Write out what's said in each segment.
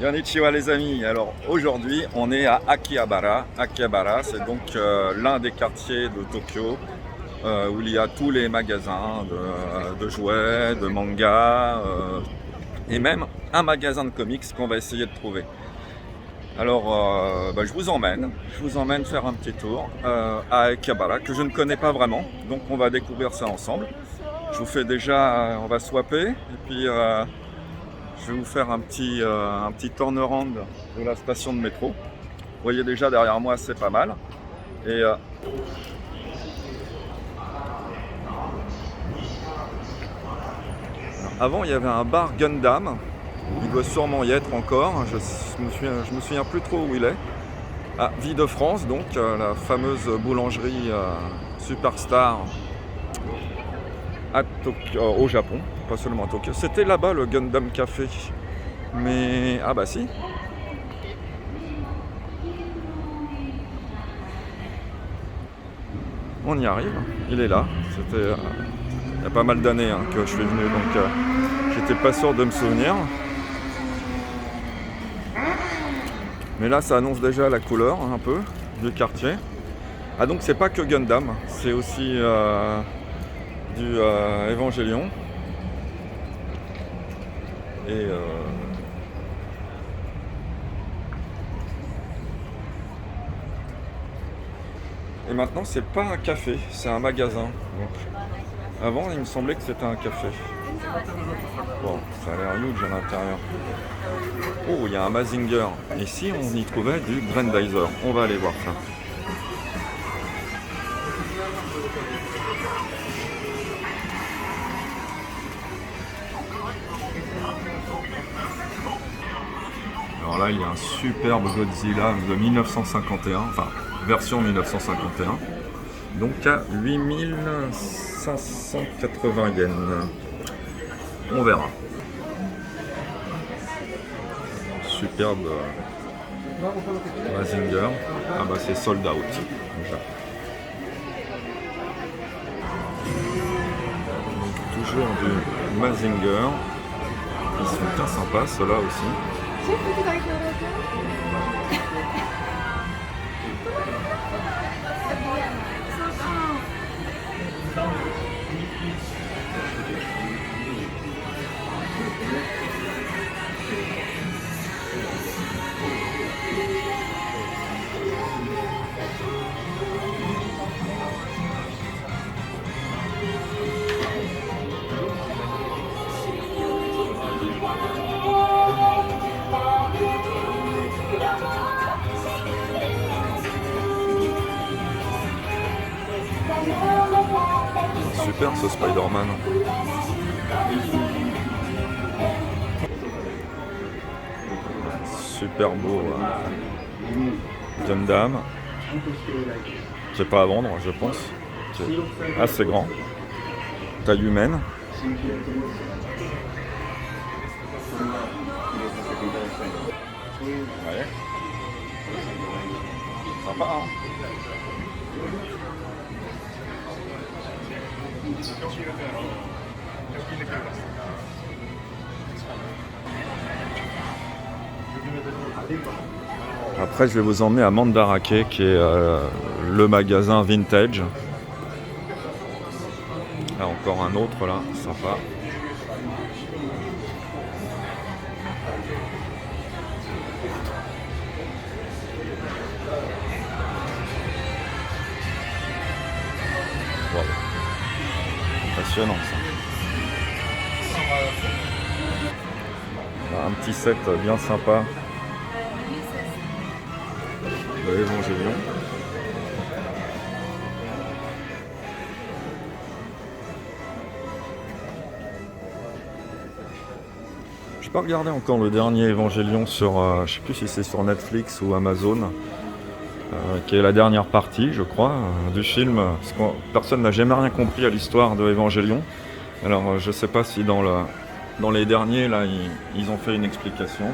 Konnichiwa les amis, alors aujourd'hui on est à Akihabara. Akihabara c'est donc l'un des quartiers de Tokyo où il y a tous les magasins de jouets, de mangas et même un magasin de comics qu'on va essayer de trouver. Alors je vous emmène faire un petit tour à Akihabara que je ne connais pas vraiment, donc on va découvrir ça ensemble. Je vous fais déjà, on va swapper et puis je vais vous faire un petit turnaround de la station de métro. Vous voyez déjà derrière moi, c'est pas mal. Et avant, il y avait un bar Gundam. Il doit sûrement y être encore. Je me souviens plus trop où il est. À Vie de France, donc la fameuse boulangerie Superstar à Tokyo, au Japon, pas seulement à Tokyo. C'était là-bas le Gundam Café. Mais ah bah si. On y arrive, il est là. C'était il y a pas mal d'années que je suis venu, donc j'étais pas sûr de me souvenir. Mais là ça annonce déjà la couleur un peu du quartier. Ah donc c'est pas que Gundam, c'est aussi du Evangelion. Et maintenant c'est pas un café, c'est un magasin. Donc, avant il me semblait que c'était un café. Bon, ça a l'air huge à l'intérieur. Oh, il y a un Mazinger. Ici on y trouvait du Grandizer. On va aller voir ça. Alors là, il y a un superbe Godzilla de 1951, enfin version 1951, donc à 8580 yens. On verra. Superbe Mazinger. Ah bah c'est sold out. Déjà. Toujours du Mazinger. Ils sont bien sympas, ceux-là aussi. Super ce Spider-Man. Super beau Gundam. C'est pas à vendre, je pense. C'est assez grand. Taille humaine. Ouais. Sympa, hein? Après, je vais vous emmener à Mandarake, qui est le magasin vintage. Là, encore un autre, là, sympa. Wow. Impressionnant, ça. Un petit set bien sympa de Evangelion. Je n'ai pas regardé encore le dernier Evangelion sur, je sais plus si c'est sur Netflix ou Amazon, qui est la dernière partie, je crois, du film. Parce que personne n'a jamais rien compris à l'histoire de Evangelion. Alors je ne sais pas si dans les derniers, là, ils ont fait une explication.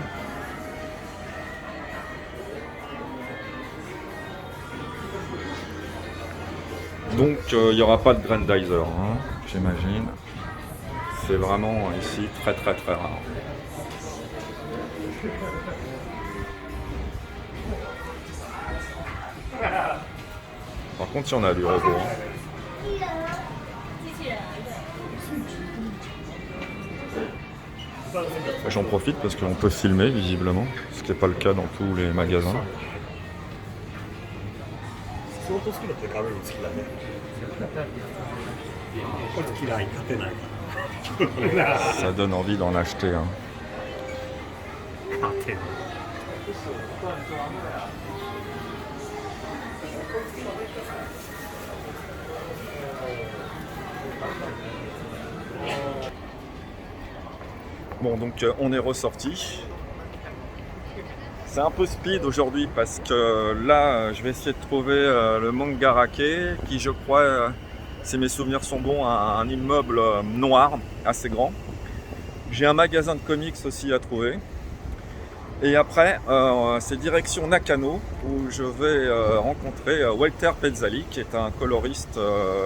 Donc il n'y aura pas de Grandizer, hein, j'imagine. C'est vraiment ici très très très rare. Par contre, il y en a du robot. J'en profite parce qu'on peut filmer visiblement, ce qui n'est pas le cas dans tous les magasins. Ça donne envie d'en acheter un. Bon, donc on est ressorti. C'est un peu speed aujourd'hui parce que là, je vais essayer de trouver le Mangarake, qui je crois, si mes souvenirs sont bons, a un immeuble noir assez grand. J'ai un magasin de comics aussi à trouver. Et après, c'est direction Nakano, où je vais rencontrer Walter Pezzali, qui est un coloriste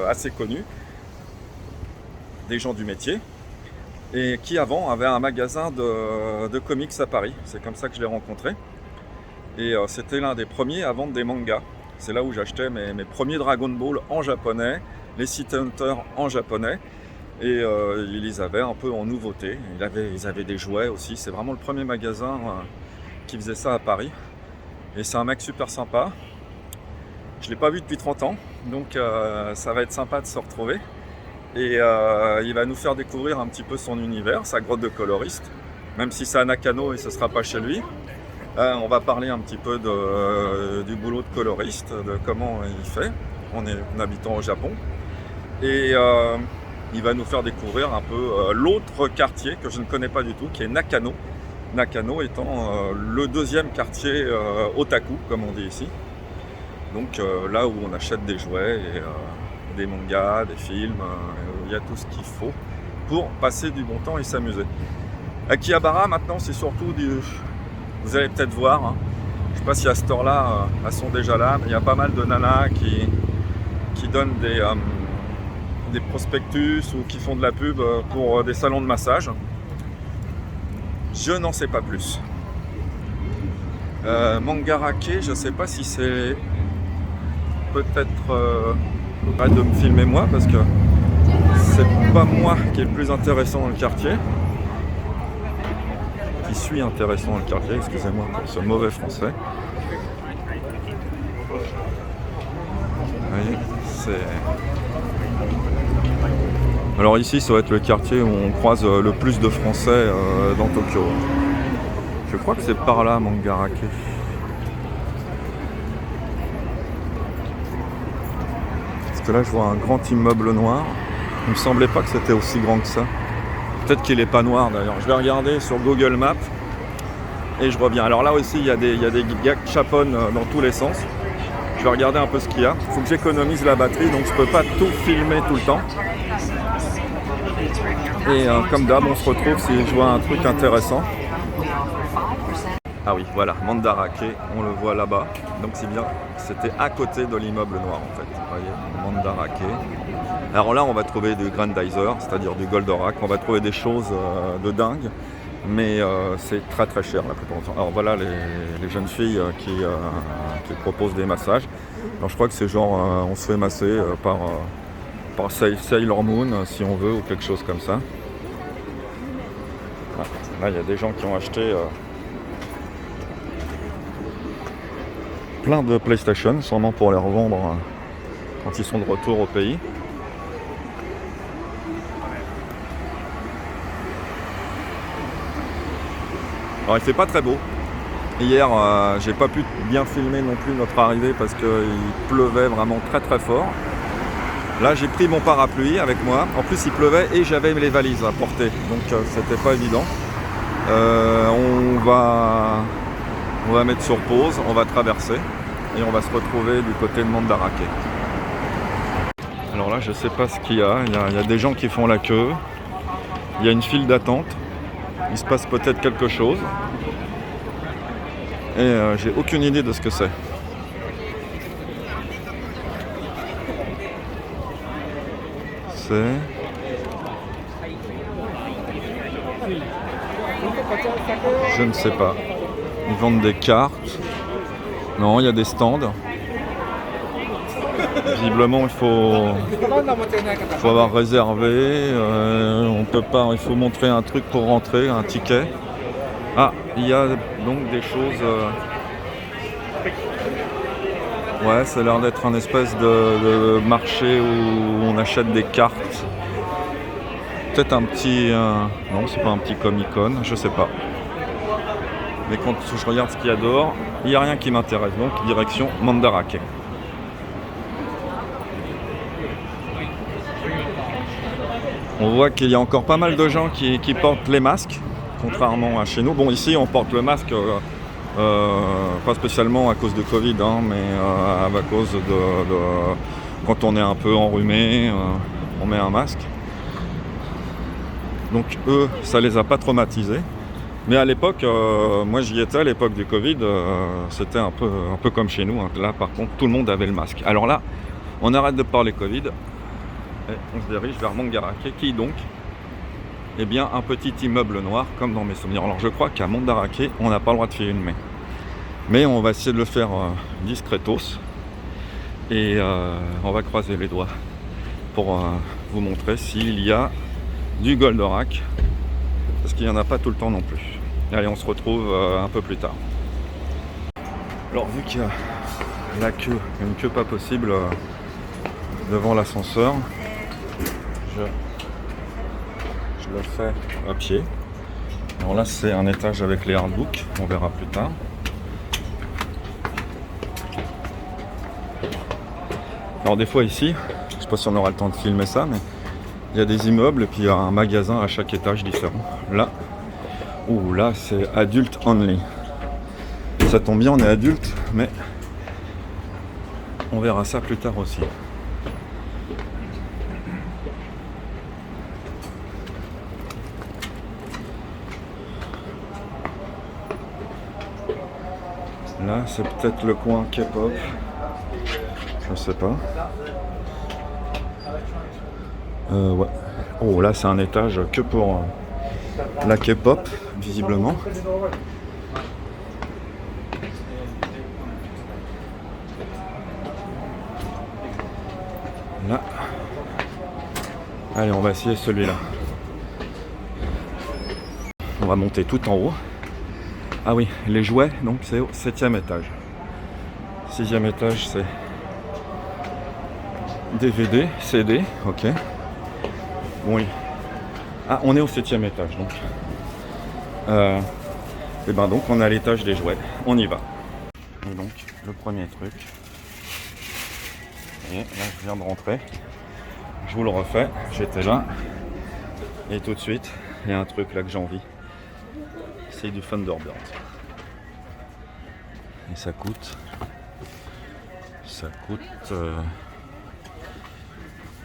assez connu, des gens du métier, et qui avant avait un magasin de comics à Paris. C'est comme ça que je l'ai rencontré. Et c'était l'un des premiers à vendre des mangas. C'est là où j'achetais mes premiers Dragon Ball en japonais, les City Hunter en japonais. Et ils les avaient un peu en nouveauté. Ils avaient des jouets aussi. C'est vraiment le premier magasin qui faisait ça à Paris. Et c'est un mec super sympa. Je ne l'ai pas vu depuis 30 ans. Donc ça va être sympa de se retrouver. Et il va nous faire découvrir un petit peu son univers, sa grotte de coloriste. Même si c'est à Nakano et ce ne sera pas chez lui. On va parler un petit peu du boulot de coloriste, de comment il fait en habitant au Japon. Et il va nous faire découvrir un peu l'autre quartier que je ne connais pas du tout, qui est Nakano. Nakano étant le deuxième quartier otaku, comme on dit ici. Donc là où on achète des jouets, et, des mangas, des films, il y a tout ce qu'il faut pour passer du bon temps et s'amuser. Akihabara maintenant c'est surtout vous allez peut-être voir, hein. Je ne sais pas si à ce store-là, elles sont déjà là, mais il y a pas mal de nanas qui donnent des prospectus ou qui font de la pub pour des salons de massage. Je n'en sais pas plus. Mangarake, je ne sais pas si c'est peut-être pas de me filmer moi, parce que c'est pas moi qui est le plus intéressant dans le quartier. Qui suis intéressant dans le quartier, excusez-moi pour ce mauvais français. Vous voyez, c'est... Alors ici, ça va être le quartier où on croise le plus de Français dans Tokyo. Je crois que c'est par là, Mangarake. Parce que là, je vois un grand immeuble noir. Il me semblait pas que c'était aussi grand que ça. Peut-être qu'il n'est pas noir d'ailleurs. Je vais regarder sur Google Maps et je reviens. Alors là aussi, il y a des gars qui chaponnent dans tous les sens. Je vais regarder un peu ce qu'il y a. Il faut que j'économise la batterie, donc je ne peux pas tout filmer tout le temps. Et comme d'hab, on se retrouve si je vois un truc intéressant. Ah oui, voilà, Mandarake, on le voit là-bas. Donc c'est bien, c'était à côté de l'immeuble noir en fait. Vous voyez, Mandarake. Alors là, on va trouver du Grandizer, c'est-à-dire du Goldorak. On va trouver des choses de dingue, mais c'est très très cher la plupart du temps. Alors voilà les jeunes filles qui proposent des massages. Alors je crois que c'est genre, on se fait masser par Sailor Moon, si on veut, ou quelque chose comme ça. Là, il y a des gens qui ont acheté plein de PlayStation, sûrement pour les revendre quand ils sont de retour au pays. Alors il fait pas très beau. Hier, j'ai pas pu bien filmer non plus notre arrivée parce qu'il pleuvait vraiment très très fort. Là, j'ai pris mon parapluie avec moi. En plus, il pleuvait et j'avais les valises à porter, donc c'était pas évident. On va mettre sur pause, on va traverser et on va se retrouver du côté de Mandarake. Alors là, je sais pas ce qu'il y a. Il y a des gens qui font la queue. Il y a une file d'attente. Il se passe peut-être quelque chose. Et j'ai aucune idée de ce que c'est. Je ne sais pas. Ils vendent des cartes. Non, il y a des stands. Visiblement, il faut avoir réservé. On peut pas. Il faut montrer un truc pour rentrer, un ticket. Ah, il y a donc des choses. Ouais, ça a l'air d'être un espèce de marché où on achète des cartes. Peut-être un petit... Non, c'est pas un petit Comic-Con, je sais pas. Mais quand je regarde ce qu'il y a dehors, il n'y a rien qui m'intéresse. Donc, direction Mandarake. On voit qu'il y a encore pas mal de gens qui portent les masques, contrairement à chez nous. Bon, ici, on porte le masque... pas spécialement à cause de Covid, hein, mais à cause de quand on est un peu enrhumé, on met un masque. Donc eux, ça les a pas traumatisés. Mais à l'époque, moi j'y étais à l'époque du Covid, c'était un peu comme chez nous. Hein. Là par contre, tout le monde avait le masque. Alors là, on arrête de parler Covid et on se dirige vers Mandarake, qui donc eh bien un petit immeuble noir comme dans mes souvenirs. Alors je crois qu'à Mandarake, on n'a pas le droit de filmer. Mais on va essayer de le faire discretos. Et on va croiser les doigts pour vous montrer s'il y a du Goldorak. Parce qu'il n'y en a pas tout le temps non plus. Allez, on se retrouve un peu plus tard. Alors vu qu'il y a la queue, une queue pas possible devant l'ascenseur, je le fais à pied. Alors là c'est un étage avec les hardbooks, on verra plus tard. Alors des fois ici, je sais pas si on aura le temps de filmer ça, mais il y a des immeubles et puis il y a un magasin à chaque étage différent. Là, là c'est adulte only. Ça tombe bien, on est adulte, mais on verra ça plus tard aussi. Là, c'est peut-être le coin K-pop. Je sais pas. Ouais. Oh, là, c'est un étage que pour la K-pop, visiblement. Là. Allez, on va essayer celui-là. On va monter tout en haut. Ah oui, les jouets, donc c'est au 7e étage. 6e étage, c'est DVD, CD, ok. Oui. Ah, on est au 7e étage, donc. Et ben donc, on est à l'étage des jouets. On y va. Et donc, le premier truc. Et là, je viens de rentrer. Je vous le refais. J'étais là. Et tout de suite, il y a un truc là que j'ai envie. C'est du Thunderbird. Et ça coûte...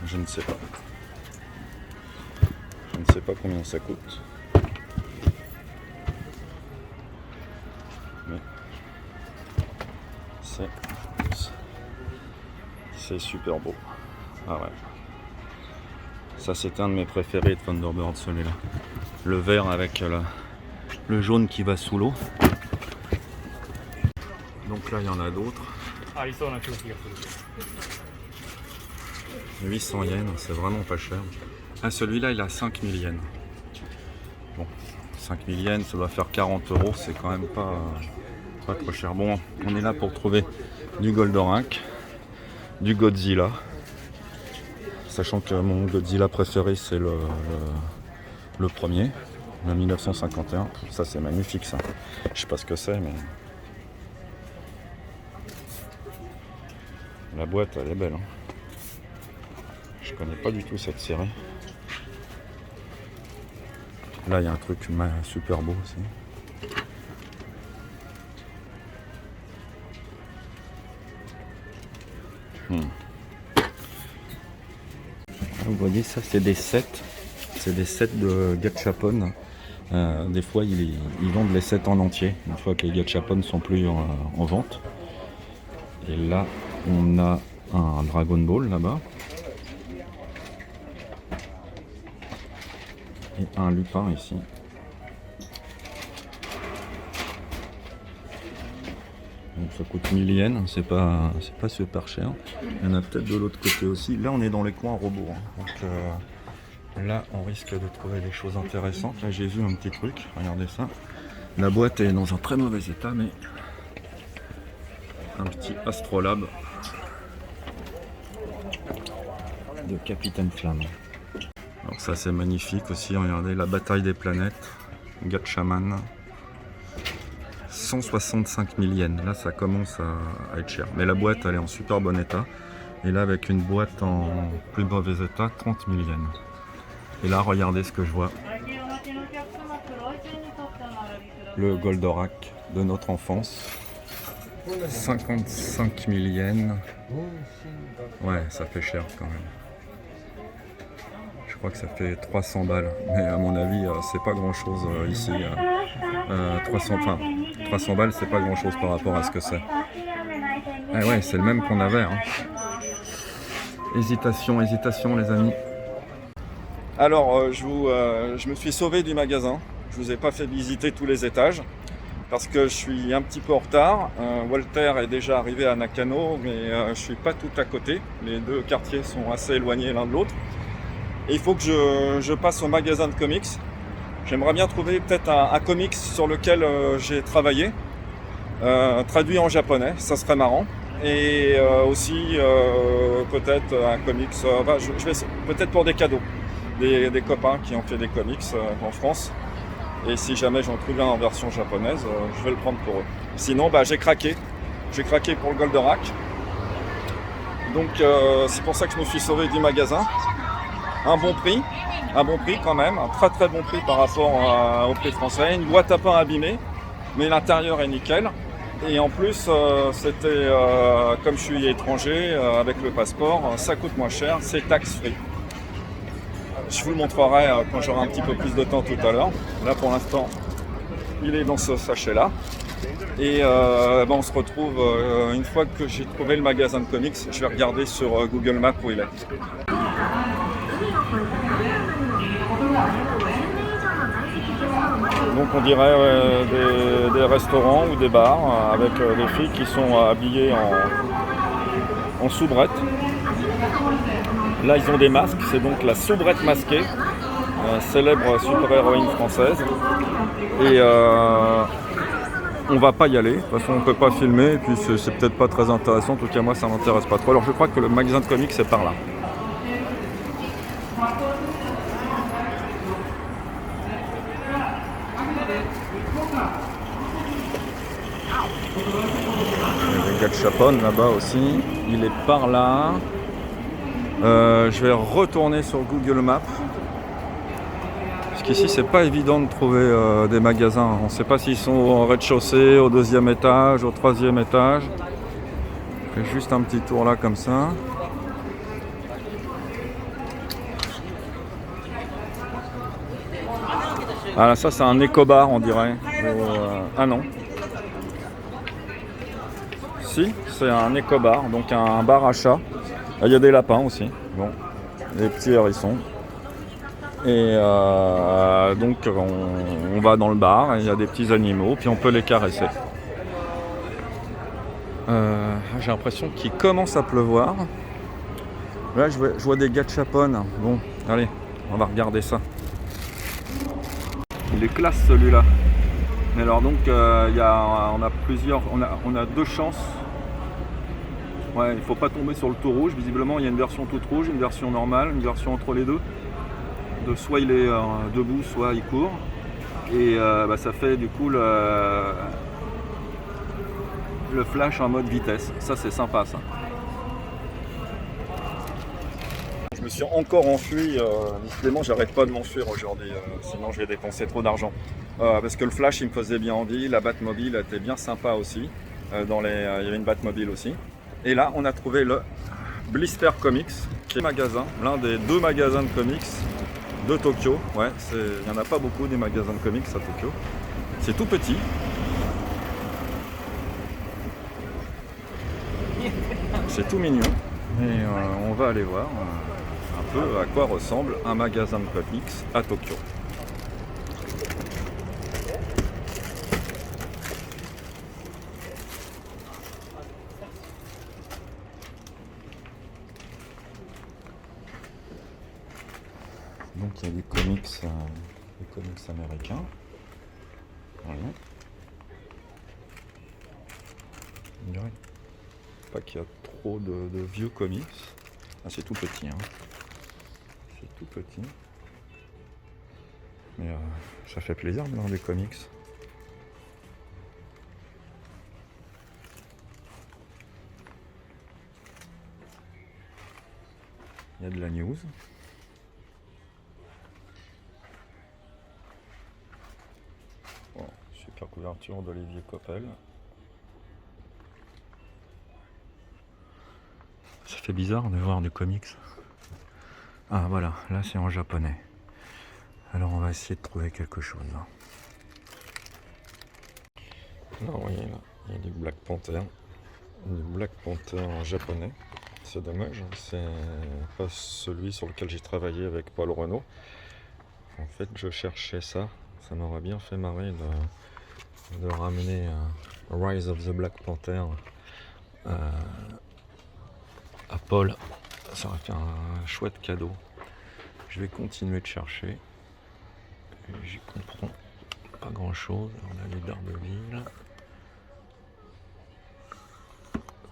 je ne sais pas. Je ne sais pas combien ça coûte. Mais c'est super beau. Ah ouais. Ça c'est un de mes préférés de Thunderbird, celui-là. Le vert avec le jaune qui va sous l'eau. Donc là il y en a d'autres. 800 yens, c'est vraiment pas cher. Ah, celui-là il a 5000 yens. Bon, 5000 yens, ça doit faire 40 €, c'est quand même pas trop cher. Bon, on est là pour trouver du Goldorak, du Godzilla. Sachant que mon Godzilla préféré c'est le premier, le 1951. Ça c'est magnifique ça. Je sais pas ce que c'est mais... La boîte elle est belle. Hein. Je connais pas du tout cette série. Là il y a un truc super beau aussi. Vous voyez ça c'est des sets. C'est des sets de Gachapon. Des fois ils vendent les sets en entier. Une fois que les Gachapon sont plus en vente. Et là on a un Dragon Ball là-bas. Et un Lupin ici. ça coûte 1000 yens, c'est pas super cher. Il y en a peut-être de l'autre côté aussi. Là on est dans les coins robots, hein. Donc là on risque de trouver des choses intéressantes. Là j'ai vu un petit truc, regardez ça. La boîte est dans un très mauvais état, mais un petit astrolabe de Capitaine Flamme. Alors ça c'est magnifique aussi, regardez la bataille des planètes, Gatchaman. 165 000 yens, là ça commence à être cher. Mais la boîte elle est en super bon état. Et là avec une boîte en plus mauvais état, 30 000 yens. Et là regardez ce que je vois. Le Goldorak de notre enfance. 55 000 yens. Ouais, ça fait cher quand même. Je crois que ça fait 300 balles. Mais à mon avis, c'est pas grand chose ici. 300 balles, c'est pas grand chose par rapport à ce que c'est. Ah ouais, c'est le même qu'on avait. Hein. Hésitation, les amis. Alors, je me suis sauvé du magasin. Je vous ai pas fait visiter tous les étages parce que je suis un petit peu en retard. Walter est déjà arrivé à Nakano, mais je suis pas tout à côté. Les deux quartiers sont assez éloignés l'un de l'autre. Et il faut que je passe au magasin de comics. J'aimerais bien trouver peut-être un comics sur lequel j'ai travaillé, traduit en japonais, ça serait marrant. Et aussi peut-être un comics, je vais peut-être pour des cadeaux, des copains qui ont fait des comics en France. Et si jamais j'en trouve un en version japonaise, je vais le prendre pour eux. Sinon, j'ai craqué pour le Goldorak. Donc c'est pour ça que je me suis sauvé du magasin. Un bon prix quand même, un très très bon prix par rapport au prix français. Une boîte à pain abîmée, mais l'intérieur est nickel. Et en plus, c'était, comme je suis étranger, avec le passeport, ça coûte moins cher, c'est tax free. Je vous le montrerai quand j'aurai un petit peu plus de temps tout à l'heure. Là pour l'instant, il est dans ce sachet-là. Et on se retrouve une fois que j'ai trouvé le magasin de comics. Je vais regarder sur Google Maps où il est. Donc on dirait des restaurants ou des bars avec des filles qui sont habillées en soubrette. Là ils ont des masques, c'est donc la soubrette masquée, célèbre super-héroïne française. Et on va pas y aller, de toute façon on peut pas filmer, et puis c'est peut-être pas très intéressant, en tout cas moi ça m'intéresse pas trop. Alors je crois que le magasin de comics c'est par là. Il y a des Gatchaman là-bas aussi, il est par là. Je vais retourner sur Google Maps. Parce qu'ici c'est pas évident de trouver des magasins. On ne sait pas s'ils sont au rez-de-chaussée, au deuxième étage, au troisième étage. Je fais juste un petit tour là comme ça. Ah là, ça c'est un éco-bar on dirait. Ah non. Si, c'est un éco-bar, donc un bar à chat. Il y a des lapins aussi, bon, des petits hérissons. Et donc on va dans le bar, et il y a des petits animaux, puis on peut les caresser. J'ai l'impression qu'il commence à pleuvoir. Là je vois des Gatchaman. Bon, allez, on va regarder ça. Il est classe celui-là. Mais alors donc on a deux chances. Ouais, il ne faut pas tomber sur le tout rouge. Visiblement, il y a une version toute rouge, une version normale, une version entre les deux. Soit il est debout, soit il court. Et ça fait du coup le flash en mode vitesse. Ça, c'est sympa, ça. Je me suis encore enfui. Décidément, j'arrête pas de m'enfuir aujourd'hui. Sinon, je vais dépenser trop d'argent. Parce que le flash, il me faisait bien envie. La Batmobile était bien sympa aussi. Il y avait une Batmobile aussi. Et là, on a trouvé le Blister Comics, qui est magasin, l'un des deux magasins de comics de Tokyo. Ouais, il n'y en a pas beaucoup des magasins de comics à Tokyo. C'est tout petit. C'est tout mignon. Et on va aller voir un peu à quoi ressemble un magasin de comics à Tokyo. Donc il y a des comics américains. Voilà. On dirait pas qu'il y a trop de vieux comics. Ah, c'est tout petit, hein. C'est tout petit. Mais ça fait plaisir de voir des comics. Il y a de la news. Bon, super couverture d'Olivier Coppel. Ça fait bizarre de voir des comics. Ah voilà, là c'est en japonais. Alors on va essayer de trouver quelque chose. Alors oui, là, il y a du Black Panther. Du Black Panther en japonais. C'est dommage, c'est pas celui sur lequel j'ai travaillé avec Paul Renault. En fait, je cherchais ça. Ça m'aurait bien fait marrer de ramener Rise of the Black Panther à Paul. Ça aurait fait un chouette cadeau. Je vais continuer de chercher. J'y comprends pas grand chose. On a les Daredevil.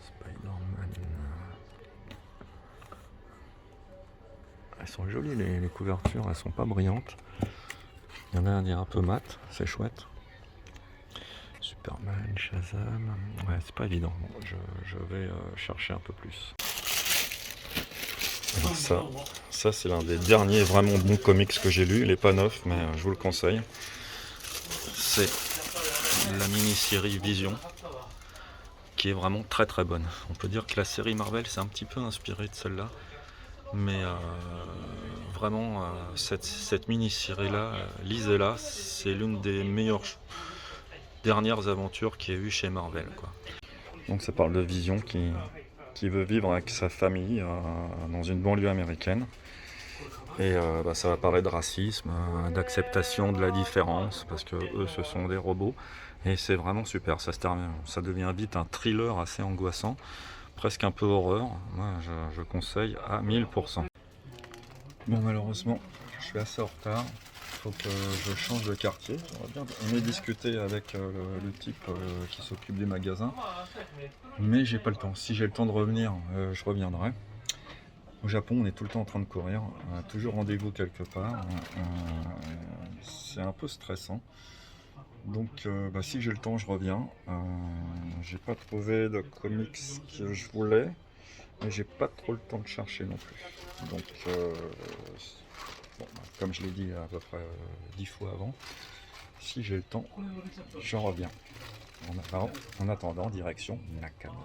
Spider-Man. Elles sont jolies les couvertures, elles sont pas brillantes. Il y en a un peu mat, c'est chouette. Superman, Shazam. Ouais, c'est pas évident. Je vais chercher un peu plus. Alors ça c'est l'un des derniers vraiment bons comics que j'ai lu. Il est pas neuf, mais je vous le conseille. C'est la mini-série Vision, qui est vraiment très très bonne. On peut dire que la série Marvel s'est un petit peu inspirée de celle-là. Mais vraiment, cette mini-série là, lisez-la, c'est l'une des meilleures dernières aventures qu'il y a eu chez Marvel, quoi. Donc ça parle de Vision qui veut vivre avec sa famille dans une banlieue américaine. Et ça va parler de racisme, d'acceptation de la différence, parce que eux ce sont des robots. Et c'est vraiment super, ça devient vite un thriller assez angoissant. Presque un peu horreur, moi je conseille à 1000%. Bon, malheureusement, je suis assez en retard, il faut que je change de quartier. J'aurais bien aimé discuter avec le type qui s'occupe des magasins, mais j'ai pas le temps. Si j'ai le temps de revenir, je reviendrai. Au Japon, on est tout le temps en train de courir, toujours rendez-vous quelque part, c'est un peu stressant. Donc si j'ai le temps, je reviens. J'ai pas trouvé de comics que je voulais, mais j'ai pas trop le temps de chercher non plus. Donc comme je l'ai dit à peu près 10 fois avant, si j'ai le temps, j'en reviens. En attendant, direction Nakano.